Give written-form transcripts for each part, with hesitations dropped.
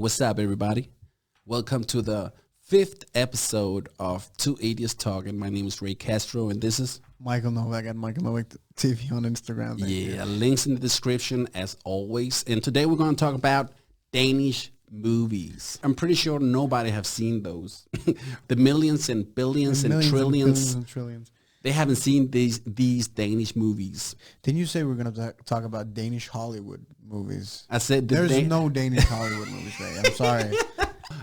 what's up, everybody? Welcome to the 5th episode of Two Atheists Talking. My name is Ray Castro, and this is Michael Novak at Michael Novak TV on Instagram. Links in the description as always. And today we're going to talk about Danish movies. I'm pretty sure nobody have seen those. The millions and billions and trillions. They haven't seen these Danish movies. Didn't you say we're going to talk about Danish Hollywood movies? I said there's no Danish Hollywood movies, Ray. I'm sorry.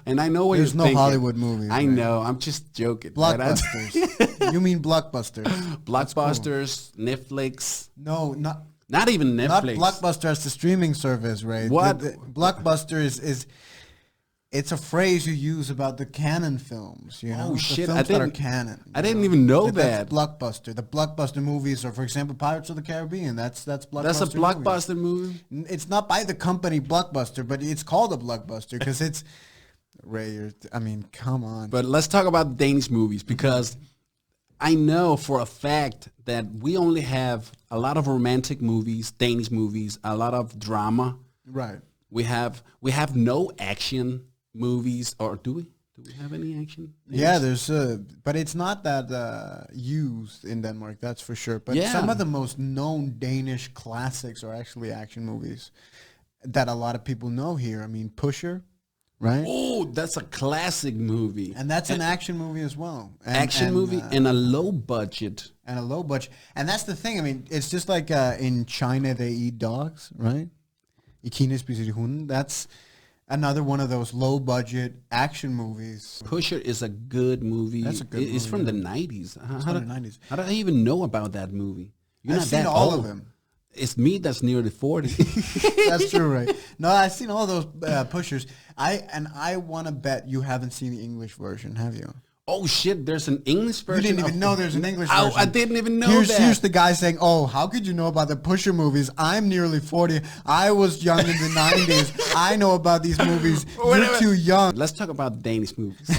And I know what there's you're no Hollywood movies. I know. I'm just joking. Blockbusters. You mean blockbusters? Blockbusters, cool. Netflix. No, not even Netflix. Not Blockbuster as the streaming service, Ray. What? Blockbuster is it's a phrase you use about the canon films. You know, oh shit! films that are canon. I didn't even know that. That's blockbuster. The blockbuster movies are, for example, Pirates of the Caribbean. That's blockbuster. That's a blockbuster movie. It's not by the company Blockbuster, but it's called a blockbuster because it's Ray. I mean, come on. But let's talk about Danish movies because I know for a fact that we only have a lot of romantic movies, Danish movies, a lot of drama. Right. We have no action movies, or do we have any action? Yeah, there's but it's not that used in Denmark, that's for sure. But some of the most known Danish classics are actually action movies that a lot of people know here. I mean, Pusher, right? Oh, that's a classic movie. And that's an action movie as well. Action movie and a low budget. And a low budget. And that's the thing. I mean, it's just like in China they eat dogs, right? I Kina spiser de hunde. That's another one of those low-budget action movies. Pusher is a good movie. That's a good movie. It's from the 90s. It's from the 90s. How did I even know about that movie? I've seen all of them. It's me that's nearly 40. That's true, right? No, I've seen all those Pushers. I want to bet you haven't seen the English version, have you? Oh shit, there's an English version. You didn't even know there's an English version. I didn't even know that. Here's the guy saying, oh, how could you know about the Pusher movies? I'm nearly 40. I was young in the 90s. I know about these movies. You're too young. Let's talk about Danish movies.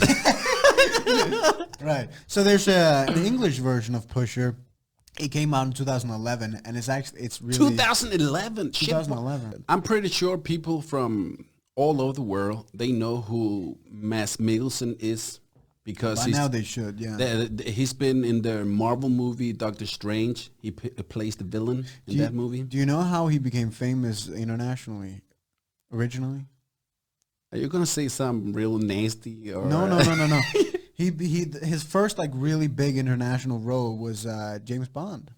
Right. So there's the English version of Pusher. It came out in 2011, and it's really 2011. 2011. I'm pretty sure people from all over the world, they know who Mads Mikkelsen is. Because by now they should, yeah. He's been in the Marvel movie Doctor Strange. He plays the villain in that movie. Do you know how he became famous internationally, originally? Are you gonna say something real nasty? Or No. His first like really big international role was James Bond.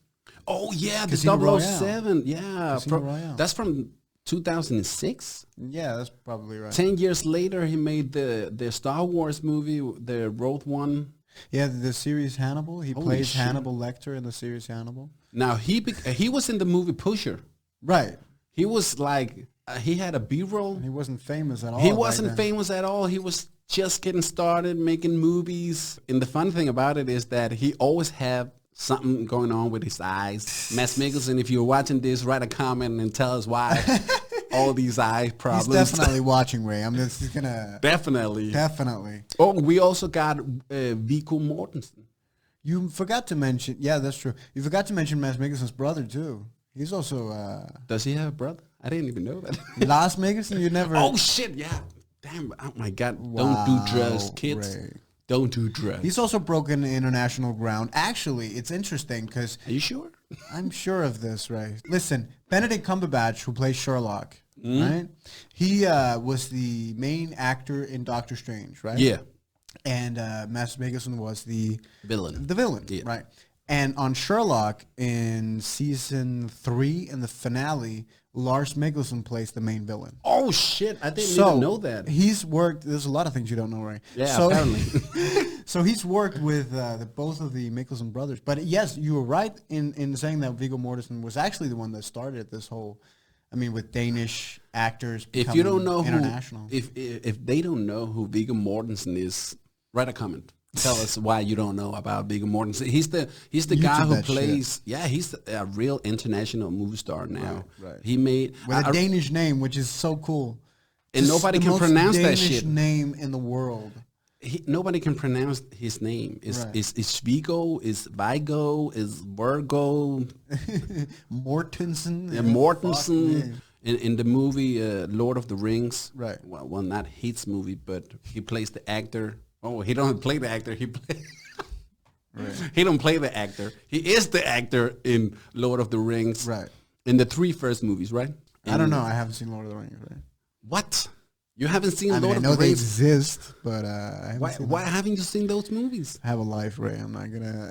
Oh yeah, the Casino 007. Yeah, Royale. That's from 2006. Yeah, that's probably right. 10 years later, he made the Star Wars movie, the Rogue One. Yeah, the series Hannibal. He plays Hannibal Lecter in the series Hannibal. Now he was in the movie Pusher. Right. He was like he had a B-roll. He wasn't famous at all. He wasn't famous at all. He was just getting started making movies. And the fun thing about it is that he always had something going on with his eyes. Mads Mikkelsen, if you're watching this, write a comment and tell us why all these eye problems. He's definitely watching, Ray. I'm just gonna Definitely. Oh, we also got Viggo Mortensen. You forgot to mention. Yeah, that's true. You forgot to mention Mads Mikkelsen's brother too. He's also. Does he have a brother? I didn't even know that. Lars Mikkelsen. You never. Oh shit! Yeah. Damn. Oh my god. Wow, don't do drugs, kids. Ray. Don't do drugs. He's also broken international ground. Actually, it's interesting because... Are you sure? I'm sure of this, right? Listen, Benedict Cumberbatch, who plays Sherlock, right? He was the main actor in Doctor Strange, right? Yeah. And Mads Mikkelsen was the villain. The villain, right? And on Sherlock, in season 3, in the finale, Lars Mikkelsen plays the main villain. Oh shit! I didn't even know that. He's worked. There's a lot of things you don't know, right? Yeah, apparently. So he's worked with both of the Mikkelsen brothers. But yes, you were right in saying that Viggo Mortensen was actually the one that started this whole. I mean, with Danish actors. If you don't know international, if they don't know who Viggo Mortensen is, write a comment. Tell us why you don't know about Viggo Mortensen. He's the guy who plays. Shit. Yeah, he's a real international movie star now. Right. He made with a Danish name, which is so cool. And nobody can pronounce that shit. Name in the world. Nobody can pronounce his name. Is Vigo? Is Vigo? Is Virgo? Mortensen? Yeah, Mortensen. In the movie Lord of the Rings, Right. Well, not his movie, but he plays the actor. Oh, he don't play the actor. He play. Right. He don't play the actor. He is the actor in Lord of the Rings. Right. In the 3 first movies, right? I don't know. I haven't seen Lord of the Rings. Right? What? You haven't seen Lord of the Rings? I know they Rings? exist, but I haven't why haven't you seen those movies? I have a life, Ray. I'm not gonna.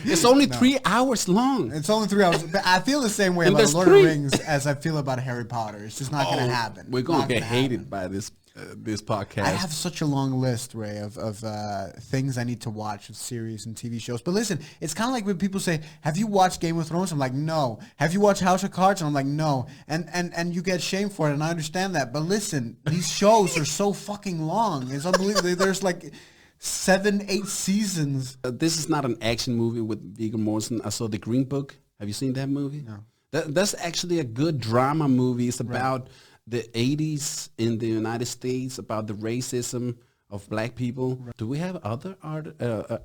It's only 3 hours long. It's only 3 hours. But I feel the same way And about Lord of 3. the Rings as I feel about Harry Potter. It's just not gonna happen. We're gonna get hated by this podcast. I have such a long list, Ray, of things I need to watch, of series and TV shows. But listen, it's kind of like when people say, "Have you watched Game of Thrones?" I'm like, "No." "Have you watched House of Cards?" And I'm like, "No." And you get shamed for it, and I understand that. But listen, these shows are so fucking long. It's unbelievable. There's like 7, 8 seasons. This is not an action movie with Viggo Mortensen. I saw The Green Book. Have you seen that movie? No. That's actually a good drama movie. It's about the 80s in the United States, about the racism of black people. Right. Do we have other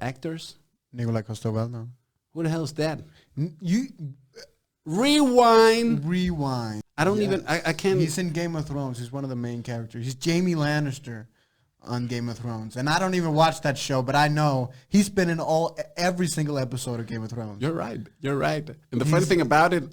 actors? Nicolas Coster-Waldau. Who the hell is that? You Rewind. I don't even. I can't. He's in Game of Thrones. He's one of the main characters. He's Jaime Lannister on Game of Thrones, and I don't even watch that show, but I know he's been in every single episode of Game of Thrones. You're right. And the funny thing about it,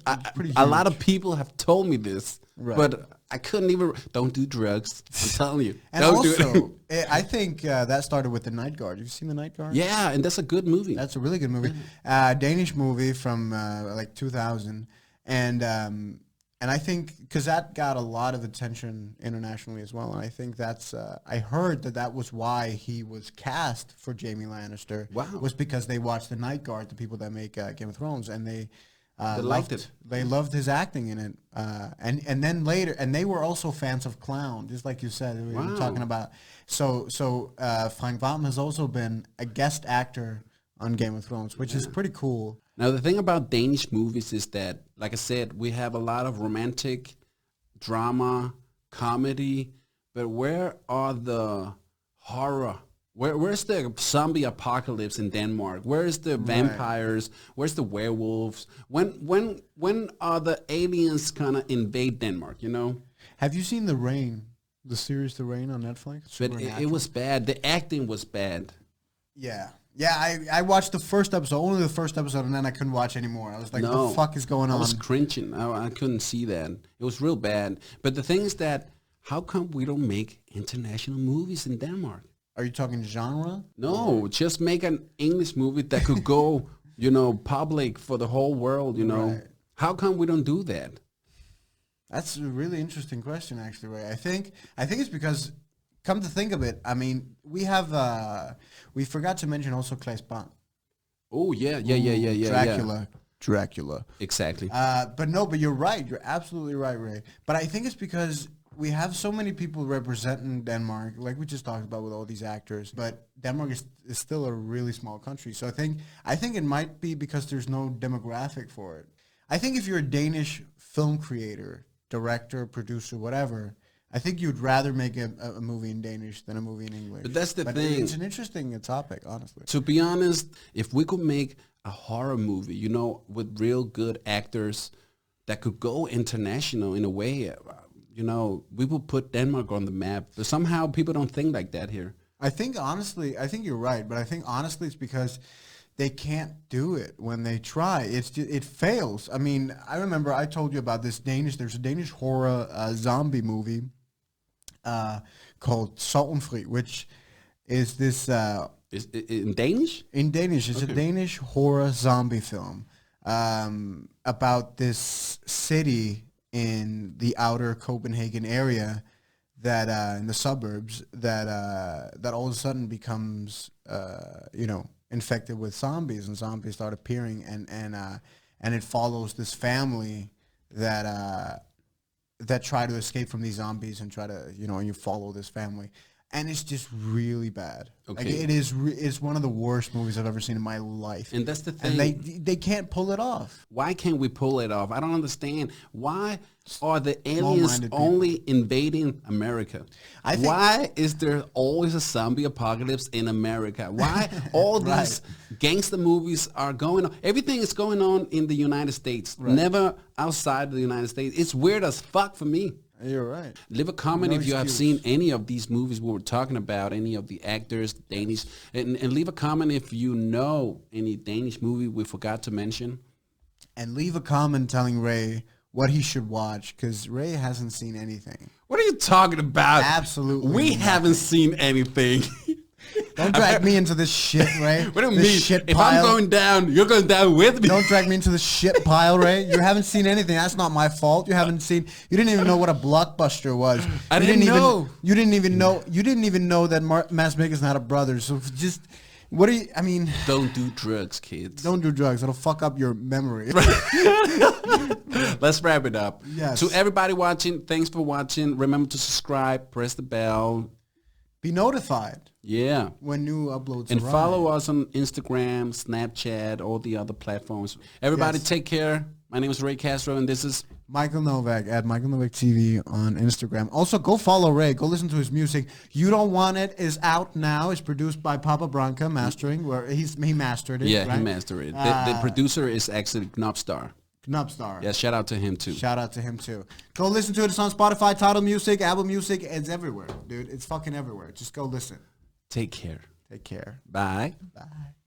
a lot of people have told me this, but I couldn't even. Don't do drugs. I'm telling you. And don't also, do it. I think that started with The Night Guard. Have you seen The Night Guard? Yeah, and that's a good movie. That's a really good movie. Danish movie from like 2000, and I think because that got a lot of attention internationally as well, and I think that's I heard that was why he was cast for Jaime Lannister. Wow. Was because they watched The Night Guard, the people that make Game of Thrones, and they liked it. They loved his acting in it, and then later, and they were also fans of Clown, just like you said. We were talking about. So Frank Vam has also been a guest actor on Game of Thrones, which is pretty cool. Now, the thing about Danish movies is that, like I said, we have a lot of romantic, drama, comedy, but where are the horror? Where's the zombie apocalypse in Denmark? Where's the vampires? Where's the werewolves? When are the aliens gonna invade Denmark, you know? Have you seen The Rain, the series The Rain on Netflix? But it was bad. The acting was bad. Yeah. Yeah, I watched the first episode, only the first episode, and then I couldn't watch anymore. I was like, what the fuck is going on? I was cringing. I couldn't see that. It was real bad. But the thing is that, how come we don't make international movies in Denmark? Are you talking genre? No, just make an English movie that could go, public for the whole world, Right. How come we don't do that? That's a really interesting question, actually, Ray. I think it's because, come to think of it, I mean, we have, we forgot to mention also Claes Bang. Oh, yeah. Dracula. Exactly. But you're right. You're absolutely right, Ray. But I think it's because we have so many people representing Denmark, like we just talked about with all these actors. But Denmark is still a really small country. So I think it might be because there's no demographic for it. I think if you're a Danish film creator, director, producer, whatever, I think you'd rather make a movie in Danish than a movie in English. But that's the thing. It's an interesting topic, honestly. To be honest, if we could make a horror movie, with real good actors that could go international in a way, we would put Denmark on the map. But somehow people don't think like that here. I think you're right. But I think honestly it's because they can't do it when they try. It fails. I mean, I remember I told you about this there's a Danish horror zombie movie called Sorgenfri, which is this... Is it in Danish? In Danish. It's a Danish horror zombie film about this city in the outer Copenhagen area that in the suburbs that all of a sudden becomes infected with zombies, and zombies start appearing, and it follows this family that try to escape from these zombies and try to you follow this family. And it's just really bad. Okay. Like it's one of the worst movies I've ever seen in my life. And that's the thing. And they can't pull it off. Why can't we pull it off? I don't understand. Why are the aliens only invading America? Why is there always a zombie apocalypse in America? Why all these Gangster movies are going on. Everything is going on in the United States, never outside the United States. It's weird as fuck for me. You're right. Leave a comment if you have seen any of these movies we were talking about, any of the actors, Danish, and leave a comment if you know any Danish movie we forgot to mention. And leave a comment telling Ray what he should watch, because Ray hasn't seen anything. What are you talking about? Absolutely We haven't seen anything. Don't drag me into this shit, Ray. What do you mean? If I'm going down, you're going down with me. Don't drag me into the shit pile, Ray. You haven't seen anything. That's not my fault. You didn't even know what a blockbuster was. I didn't know. You didn't even know that Mads Mikkelsen had a brother. So just, Don't do drugs, kids. Don't do drugs. It'll fuck up your memory. Let's wrap it up. Yes. To everybody watching, thanks for watching. Remember to subscribe, press the bell. Be notified. Yeah. When new uploads and arrive. Follow us on Instagram, Snapchat, all the other platforms. Everybody take care. My name is Ray Castro, and this is Michael Novak at Michael Novak TV on Instagram. Also, go follow Ray. Go listen to his music. You Don't Want It is out now. It's produced by Papa Branca, mastering. Where he mastered it. Yeah, right? he mastered it. The producer is actually Knopstar. Knopstar. Yeah, shout out to him too. Shout out to him too. Go listen to it. It's on Spotify, Tidal Music, Apple Music. It's everywhere, dude. It's fucking everywhere. Just go listen. Take care. Take care. Bye. Bye.